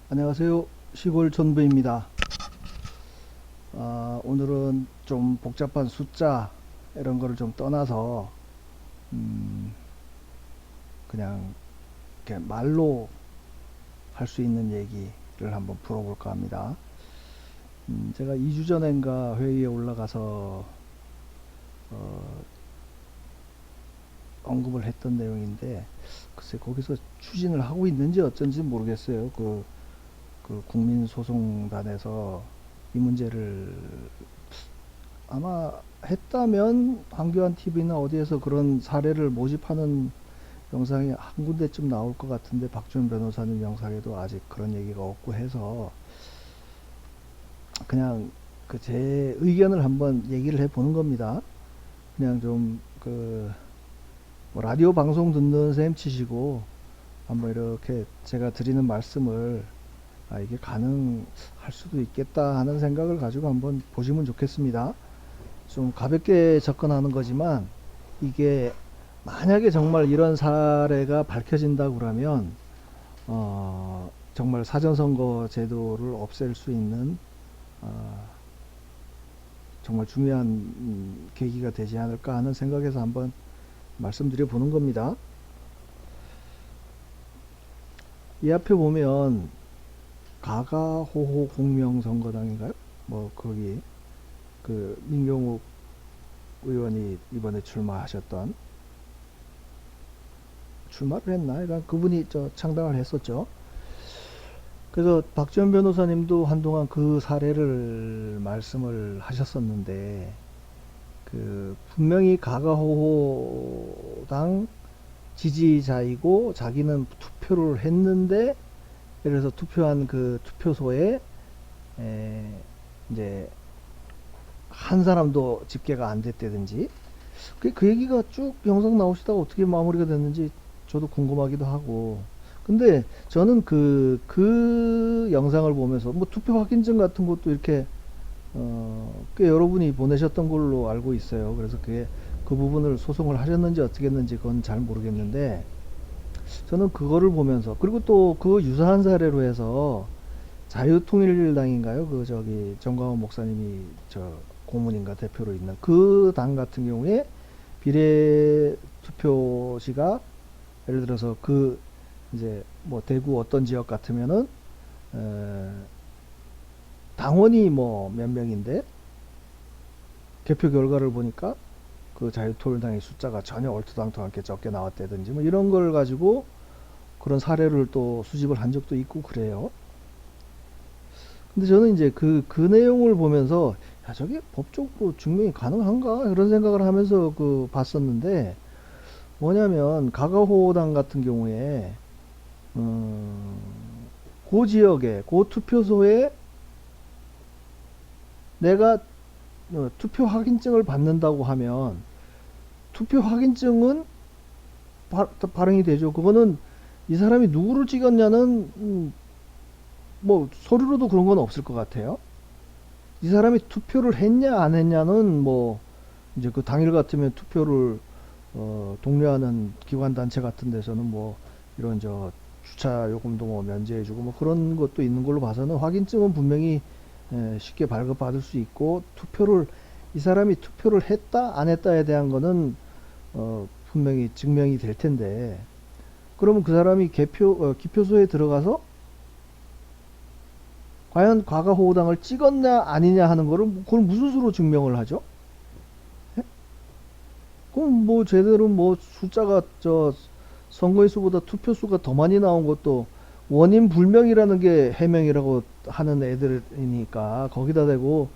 안녕하세요. 시골 전부입니다. 오늘은 좀 복잡한 숫자 이런 거를 좀 떠나서 음, 그냥 이렇게 말로 할 수 있는 얘기를 한번 풀어볼까 합니다. 제가 2주 전인가 회의에 올라가서 어, 언급을 했던 내용인데 글쎄 거기서 추진을 하고 있는지 어쩐지 모르겠어요. 그 국민소송단에서 이 문제를 아마 했다면 황교안 TV나 어디에서 그런 사례를 모집하는 영상이 한 군데쯤 나올 것 같은데 박준 변호사님 영상에도 아직 그런 얘기가 없고 해서 그냥 그 제 의견을 한번 얘기를 해보는 겁니다. 그냥 좀그 뭐 라디오 방송 듣는 셈 치시고 한번 이렇게 제가 드리는 말씀을 이게 가능할 수도 있겠다 하는 생각을 가지고 한번 보시면 좋겠습니다. 좀 가볍게 접근하는 거지만 이게 만약에 정말 이런 사례가 밝혀진다고 그러면 정말 사전선거 제도를 없앨 수 있는 어, 정말 중요한 계기가 되지 않을까 하는 생각에서 한번 말씀드려 보는 겁니다. 이 앞에 보면 가가호호 공명선거당인가요? 뭐 거기 그 민경욱 의원이 이번에 출마하셨던 출마를 했나? 그러니까 그분이 창당을 했었죠. 그래서 박지원 변호사님도 한동안 그 사례를 말씀을 하셨었는데 그 분명히 가가호호당 지지자이고 자기는 투표를 했는데 예를 들어서 투표한 그 투표소에 에 이제 한 사람도 집계가 안 됐다든지 그 얘기가 쭉 영상 나오시다가 어떻게 마무리가 됐는지 저도 궁금하기도 하고. 근데 저는 그 영상을 보면서 뭐 투표 확인증 같은 것도 이렇게, 꽤 여러분이 보내셨던 걸로 알고 있어요. 그래서 그게 그 부분을 소송을 하셨는지 어떻게 했는지 그건 잘 모르겠는데 저는 그거를 보면서 그리고 또 그 유사한 사례로 해서 자유통일당인가요? 그 저기 정광훈 목사님이 저 고문인가 대표로 있는 그 당 같은 경우에 비례 투표시가 예를 들어서 그 이제 뭐 대구 어떤 지역 같으면은 에, 당원이 뭐 몇 명인데 개표 결과를 보니까 그 자유통일당의 숫자가 전혀 얼토당토 않게 적게 나왔다든지 뭐 이런 걸 가지고 그런 사례를 또 수집을 한 적도 있고 그래요. 근데 저는 이제 그 내용을 보면서 야, 저게 법적으로 증명이 가능한가? 이런 생각을 하면서 봤었는데 뭐냐면 가가호당 같은 경우에 음, 그 지역에 그 투표소에 내가 투표 확인증을 받는다고 하면 투표 확인증은 발행이 되죠. 그거는 이 사람이 누구를 찍었냐는 뭐 서류로도 그런 건 없을 것 같아요. 이 사람이 투표를 했냐 안 했냐는 뭐 이제 그 당일 같으면 투표를 독려하는 기관 단체 같은 데서는 뭐 이런 주차 요금도 뭐 면제해주고 뭐 그런 것도 있는 걸로 봐서는 확인증은 분명히 쉽게 발급받을 수 있고 이 사람이 투표를 했다 안 했다에 대한 거는 분명히 증명이 될 텐데 그러면 그 사람이 기표소에 들어가서 과연 과거호당을 찍었냐 아니냐 하는 거를 그걸 무슨 수로 증명을 하죠? 예? 그럼 뭐 제대로 뭐 숫자가 선거의 수보다 투표 수가 더 많이 나온 것도 원인 불명이라는 게 해명이라고 하는 애들이니까 거기다 대고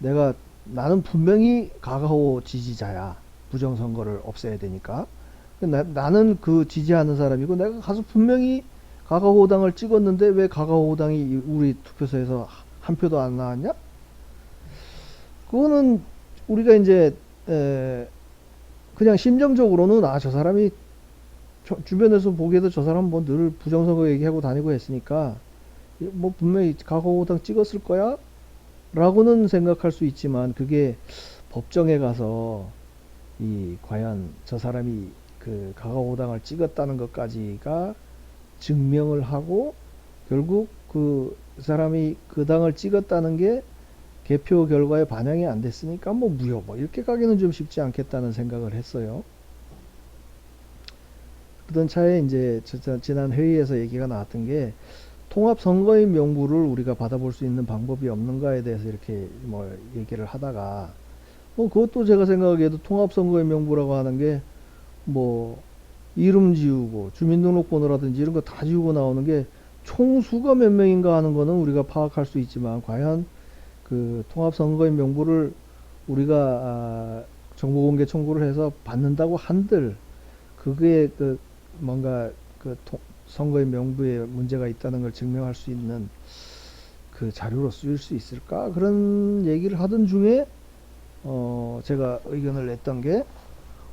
내가 나는 분명히 가가호 지지자야. 부정선거를 없애야 되니까. 나는 그 지지하는 사람이고 내가 가서 분명히 가가호당을 찍었는데 왜 가가호당이 우리 투표소에서 한 표도 안 나왔냐? 그거는 우리가 이제 그냥 심정적으로는 저 사람이 주변에서 보기에도 저 사람 뭐 늘 부정선거 얘기하고 다니고 했으니까 뭐 분명히 가가호당 찍었을 거야 라고는 생각할 수 있지만 그게 법정에 가서 과연 저 사람이 그 가가호당을 찍었다는 것까지가 증명을 하고 결국 그 사람이 그 당을 찍었다는 게 개표 결과에 반영이 안 됐으니까 뭐 무효 뭐 이렇게 가기는 좀 쉽지 않겠다는 생각을 했어요. 그러던 차에 이제 지난 회의에서 얘기가 나왔던 게 통합선거인 명부를 우리가 받아볼 수 있는 방법이 없는가에 대해서 이렇게 뭐 얘기를 하다가 뭐 그것도 제가 생각하기에도 통합선거인 명부라고 하는 게 뭐 이름 지우고 주민등록번호라든지 이런 거 다 지우고 나오는 게 총수가 몇 명인가 하는 거는 우리가 파악할 수 있지만 과연 그 통합선거인 명부를 우리가 정보공개 청구를 해서 받는다고 한들 그게 그 뭔가 그 선거인 명부에 문제가 있다는 걸 증명할 수 있는 그 자료로 쓰일 수 있을까 그런 얘기를 하던 중에 제가 의견을 냈던 게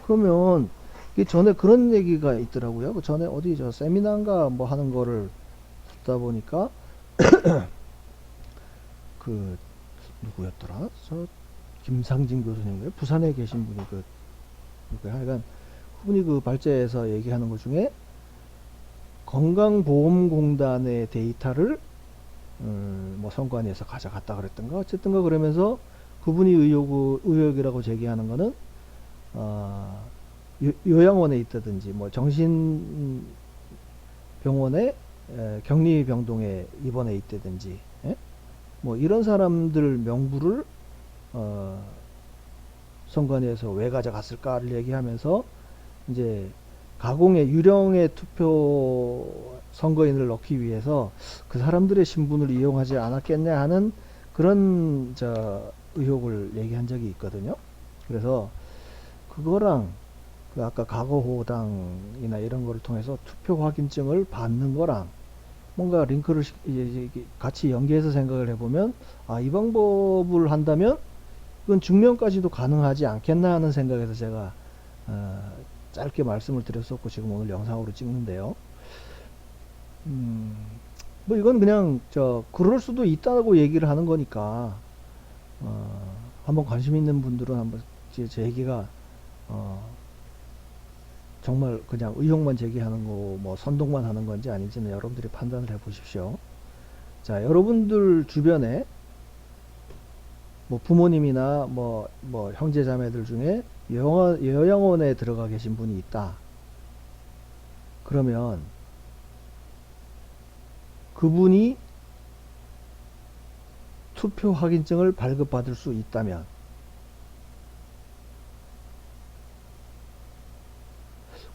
그러면 이 전에 그런 얘기가 있더라고요. 그 전에 어디 저 세미나인가 뭐 하는 거를 듣다 보니까 그 누구였더라? 저 김상진 교수님인가요? 부산에 계신 분이 그 누구야? 하여간 그분이 그 발제에서 얘기하는 것 중에 건강보험공단의 데이터를 뭐 선관위에서 가져갔다 그랬던가 어쨌든가 그러면서 그분이 의혹이라고 제기하는 거는 요양원에 있다든지 뭐 정신병원에 격리병동에 입원해 있다든지 뭐 이런 사람들 명부를 선관위에서 왜 가져갔을까를 얘기하면서 이제 가공의 유령의 투표 선거인을 넣기 위해서 그 사람들의 신분을 이용하지 않았겠냐 하는 그런 의혹을 얘기한 적이 있거든요. 그래서 그거랑 그 아까 과거호당이나 이런 거를 통해서 투표 확인증을 받는 거랑 뭔가 링크를 같이 연계해서 생각을 해보면 이 방법을 한다면 그건 증명까지도 가능하지 않겠나 하는 생각에서 제가 짧게 말씀을 드렸었고 지금 오늘 영상으로 찍는데요. 뭐 이건 그냥 그럴 수도 있다고 얘기를 하는 거니까 한번 관심 있는 분들은 한번 제 얘기가 정말 그냥 의혹만 제기하는 거 뭐 선동만 하는 건지 아닌지는 여러분들이 판단을 해 보십시오. 자, 여러분들 주변에 뭐 부모님이나 뭐 형제 자매들 중에 요양원에 들어가 계신 분이 있다. 그러면 그분이 투표 확인증을 발급받을 수 있다면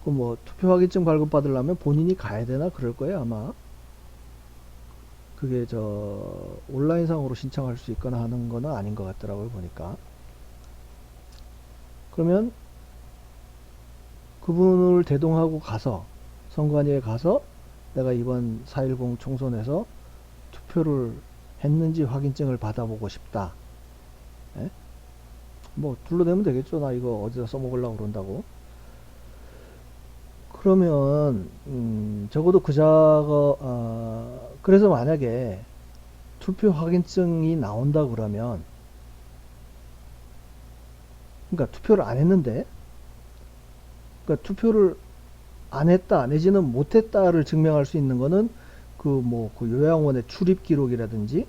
그 뭐 투표 확인증 발급받으려면 본인이 가야 되나 그럴 거예요 아마. 그게 온라인상으로 신청할 수 있거나 하는 거는 아닌 것 같더라고요 보니까. 그러면 그분을 대동하고 가서 선관위에 가서 내가 이번 4.10 총선에서 투표를 했는지 확인증을 받아보고 싶다. 예? 뭐 둘러대면 되겠죠. 나 이거 어디다 써먹으려고 그런다고. 그러면 적어도 그래서 만약에 투표 확인증이 나온다 그러면 그러니까 투표를 안 했는데 그러니까 투표를 안 했다 내지는 못 했다를 증명할 수 있는 거는 그 요양원의 출입 기록이라든지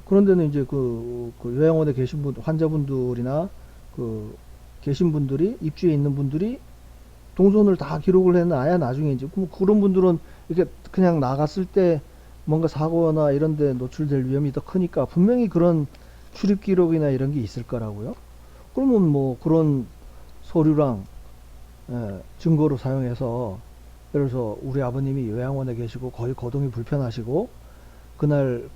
그런 데는 이제 그 요양원에 계신 환자분들이나 계신 분들이 입주해 있는 분들이 동선을 다 기록을 해놔야 나중에 이제 그런 분들은 이렇게 그냥 나갔을 때 뭔가 사고나 이런 데 노출될 위험이 더 크니까 분명히 그런 출입 기록이나 이런 게 있을 거라고요. 그러면 뭐 그런 서류랑 증거로 사용해서 예를 들어서 우리 아버님이 요양원에 계시고 거의 거동이 불편하시고 그날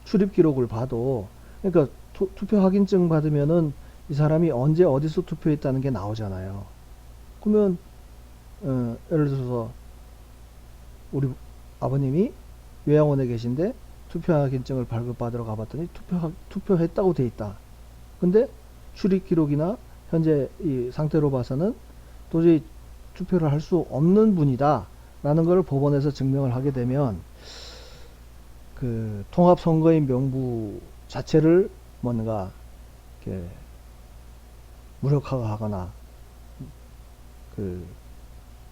출입 기록을 봐도 그러니까 투표 확인증 받으면은 이 사람이 언제 어디서 투표했다는 게 나오잖아요. 그러면 예를 들어서 우리 아버님이 요양원에 계신데 투표 확인증을 발급받으러 가봤더니 투표했다고 돼 있다. 근데 출입 기록이나 현재 이 상태로 봐서는 도저히 투표를 할 수 없는 분이다 라는 걸 법원에서 증명을 하게 되면 그 통합선거인 명부 자체를 뭔가 이렇게 무력화하거나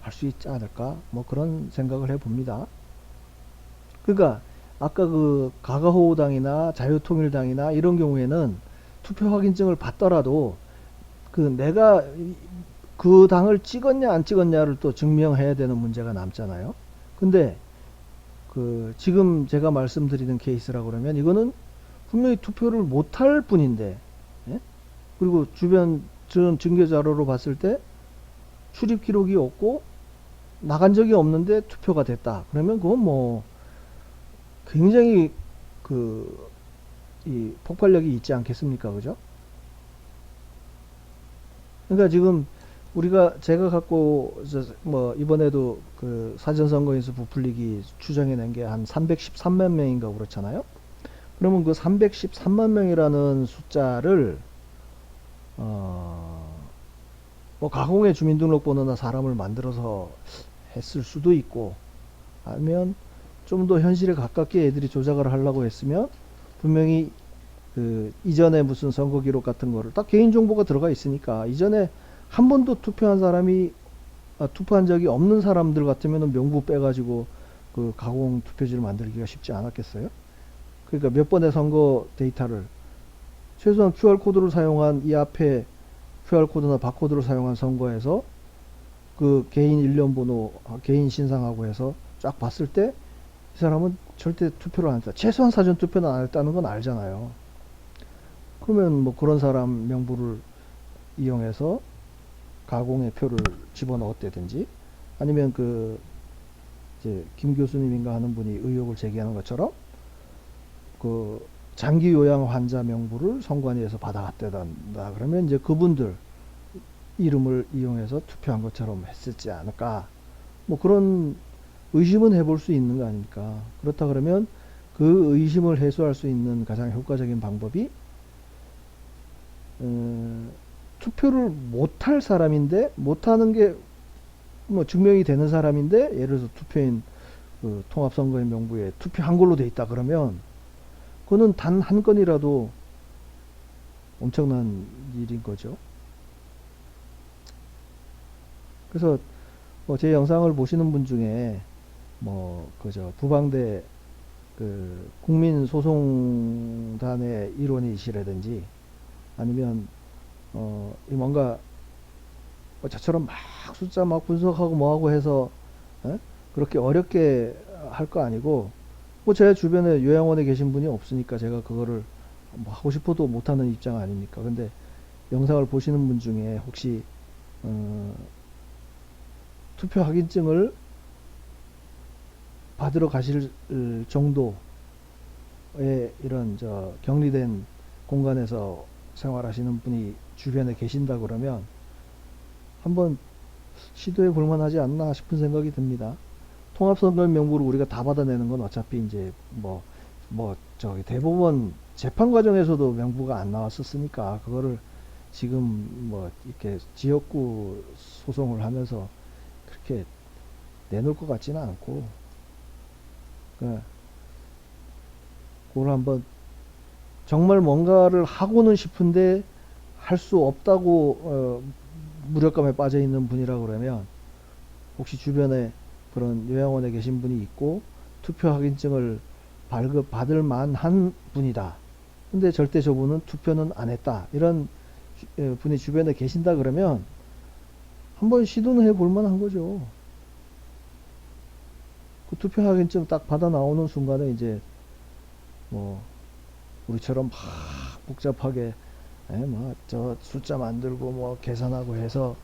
할 수 있지 않을까 뭐 그런 생각을 해 봅니다. 그러니까 아까 그 가가호당이나 자유통일당이나 이런 경우에는 투표 확인증을 받더라도 그 내가 그 당을 찍었냐 안 찍었냐를 또 증명해야 되는 문제가 남잖아요. 근데 그 지금 제가 말씀드리는 케이스라 그러면 이거는 분명히 투표를 못할 뿐인데, 예? 그리고 주변 증거 자료로 봤을 때 출입 기록이 없고 나간 적이 없는데 투표가 됐다. 그러면 그건 뭐 굉장히 그 이 폭발력이 있지 않겠습니까? 그죠? 그러니까 지금 우리가 제가 갖고 뭐 이번에도 그 사전선거인수 부풀리기 추정해낸 게 한 313만 명인가 그렇잖아요. 그러면 그 313만 명이라는 숫자를 뭐 가공의 주민등록번호나 사람을 만들어서 했을 수도 있고, 아니면 좀 더 현실에 가깝게 애들이 조작을 하려고 했으면 분명히 그 이전에 무슨 선거 기록 같은 거를 딱 개인정보가 들어가 있으니까 이전에 한 번도 투표한 사람이 투표한 적이 없는 사람들 같으면 명부 빼가지고 그 가공 투표지를 만들기가 쉽지 않았겠어요? 그러니까 몇 번의 선거 데이터를 최소한 QR코드를 사용한 이 앞에 QR코드나 바코드를 사용한 선거에서 그 개인 일련번호, 개인 신상하고 해서 쫙 봤을 때 이 사람은 절대 투표를 안 했다. 최소한 사전 투표는 안 했다는 건 알잖아요. 그러면 뭐 그런 사람 명부를 이용해서 가공의 표를 집어넣었다든지, 아니면 그 이제 김 교수님인가 하는 분이 의혹을 제기하는 것처럼 그 장기 요양 환자 명부를 선관위에서 받아갔다던가 그러면 이제 그분들 이름을 이용해서 투표한 것처럼 했었지 않을까, 뭐 그런 의심은 해볼 수 있는 거 아닙니까? 그렇다 그러면 그 의심을 해소할 수 있는 가장 효과적인 방법이 투표를 못할 사람인데, 못하는 게 뭐 증명이 되는 사람인데, 예를 들어서 투표인 그 통합선거인 명부에 투표한 걸로 돼 있다 그러면 그거는 단 한 건이라도 엄청난 일인 거죠. 그래서 뭐 제 영상을 보시는 분 중에 뭐 그저 부방대 그 국민소송단의 일원이시라든지, 아니면 이 뭔가 저처럼 막 숫자 막 분석하고 뭐하고 해서 그렇게 어렵게 할 거 아니고, 뭐 제 주변에 요양원에 계신 분이 없으니까 제가 그거를 뭐 하고 싶어도 못하는 입장 아닙니까? 근데 영상을 보시는 분 중에 혹시 투표 확인증을 받으러 가실 정도의 이런 격리된 공간에서 생활하시는 분이 주변에 계신다 그러면 한번 시도해 볼 만하지 않나 싶은 생각이 듭니다. 통합선거 명부를 우리가 다 받아내는 건 어차피 이제 저기 대법원 재판 과정에서도 명부가 안 나왔었으니까 그거를 지금 뭐 이렇게 지역구 소송을 하면서 그렇게 내놓을 것 같지는 않고, 그걸 한번 정말 뭔가를 하고는 싶은데 할 수 없다고 무력감에 빠져 있는 분이라 그러면, 혹시 주변에 그런 요양원에 계신 분이 있고 투표 확인증을 발급받을 만한 분이다. 근데 절대 저분은 투표는 안 했다. 이런 분이 주변에 계신다 그러면 한번 시도는 해볼 만한 거죠. 그 투표 확인증 딱 받아 나오는 순간에 이제 뭐 우리처럼 막 복잡하게 저 숫자 만들고 뭐 계산하고 해서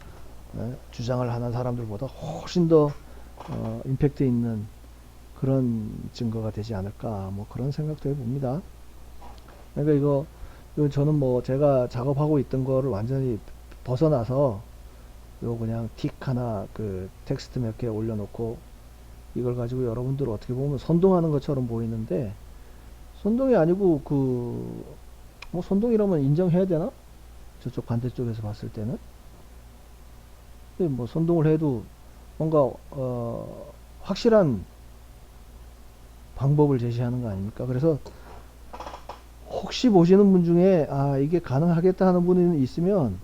주장을 하는 사람들보다 훨씬 더 임팩트 있는 그런 증거가 되지 않을까, 뭐 그런 생각도 해봅니다. 그러니까 이거 저는 뭐 제가 작업하고 있던 거를 완전히 벗어나서 요 그냥 틱 하나 그 텍스트 몇 개 올려놓고 이걸 가지고 여러분들 어떻게 보면 선동하는 것처럼 보이는데, 선동이 아니고 뭐 선동이라면 인정해야 되나? 저쪽 반대쪽에서 봤을 때는. 근데 뭐 선동을 해도 뭔가 확실한 방법을 제시하는 거 아닙니까? 그래서 혹시 보시는 분 중에 이게 가능하겠다 하는 분이 있으면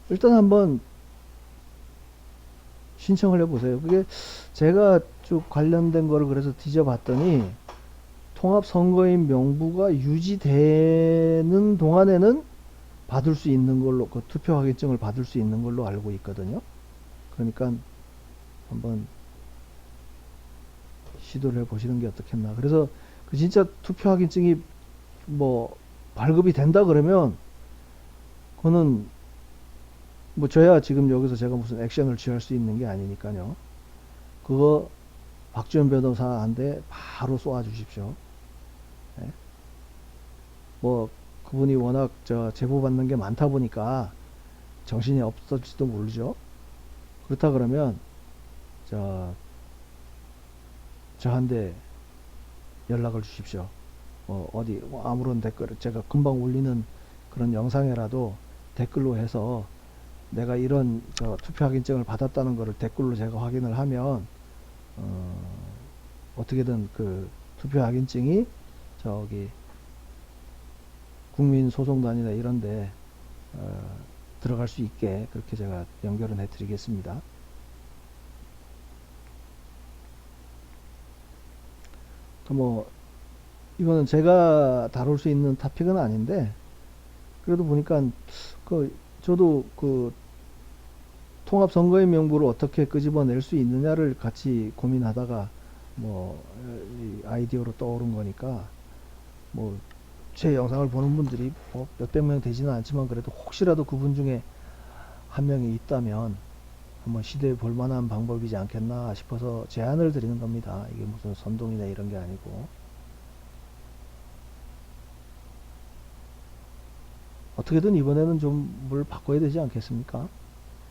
일단 한번 신청을 해보세요. 그게 제가 쭉 관련된 거를 그래서 뒤져봤더니 통합선거인 명부가 유지되는 동안에는 받을 수 있는 걸로, 그 투표 확인증을 받을 수 있는 걸로 알고 있거든요. 그러니까 한번 시도를 해 보시는 게 어떻겠나. 그래서 그 진짜 투표 확인증이 뭐 발급이 된다 그러면 그거는 뭐 저야 지금 여기서 제가 무슨 액션을 취할 수 있는 게 아니니까요. 그거 박지원 변호사한테 바로 쏘아 주십시오. 네. 뭐 그분이 워낙 저 제보 받는 게 많다 보니까 정신이 없을지도 모르죠. 그렇다 그러면 저 저한테 연락을 주십시오. 어디 아무런 댓글 제가 금방 올리는 그런 영상에라도 댓글로 해서 내가 이런 투표 확인증을 받았다는 거를 댓글로 제가 확인을 하면 어떻게든 그 투표 확인증이 저기 국민소송단이나 이런데 들어갈 수 있게 그렇게 제가 연결은 해드리겠습니다. 뭐 이거는 제가 다룰 수 있는 토픽은 아닌데 그래도 보니까 저도 그 통합선거인 명부를 어떻게 끄집어낼 수 있느냐를 같이 고민하다가 뭐 아이디어로 떠오른 거니까 뭐 제 영상을 보는 분들이 뭐 몇백 명 되지는 않지만 그래도 혹시라도 그분 중에 한 명이 있다면 한번 시도해 볼 만한 방법이지 않겠나 싶어서 제안을 드리는 겁니다. 이게 무슨 선동이나 이런 게 아니고. 어떻게든 이번에는 좀 뭘 바꿔야 되지 않겠습니까?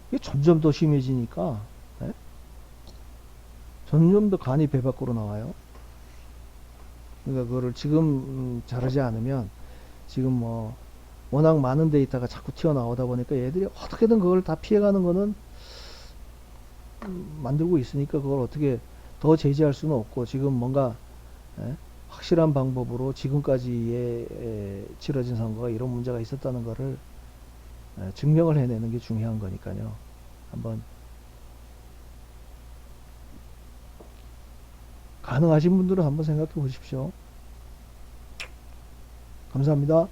이게 점점 더 심해지니까, 예? 점점 더 간이 배 밖으로 나와요. 그러니까 그거를 지금 자르지 않으면 지금 뭐 워낙 많은 데이터가 자꾸 튀어나오다 보니까 얘들이 어떻게든 그걸 다 피해가는 거는 만들고 있으니까 그걸 어떻게 더 제지할 수는 없고 지금 뭔가 예? 확실한 방법으로 지금까지의 치러진 선거가 이런 문제가 있었다는 거를 증명을 해내는 게 중요한 거니까요. 한번 가능하신 분들은 한번 생각해 보십시오. 감사합니다.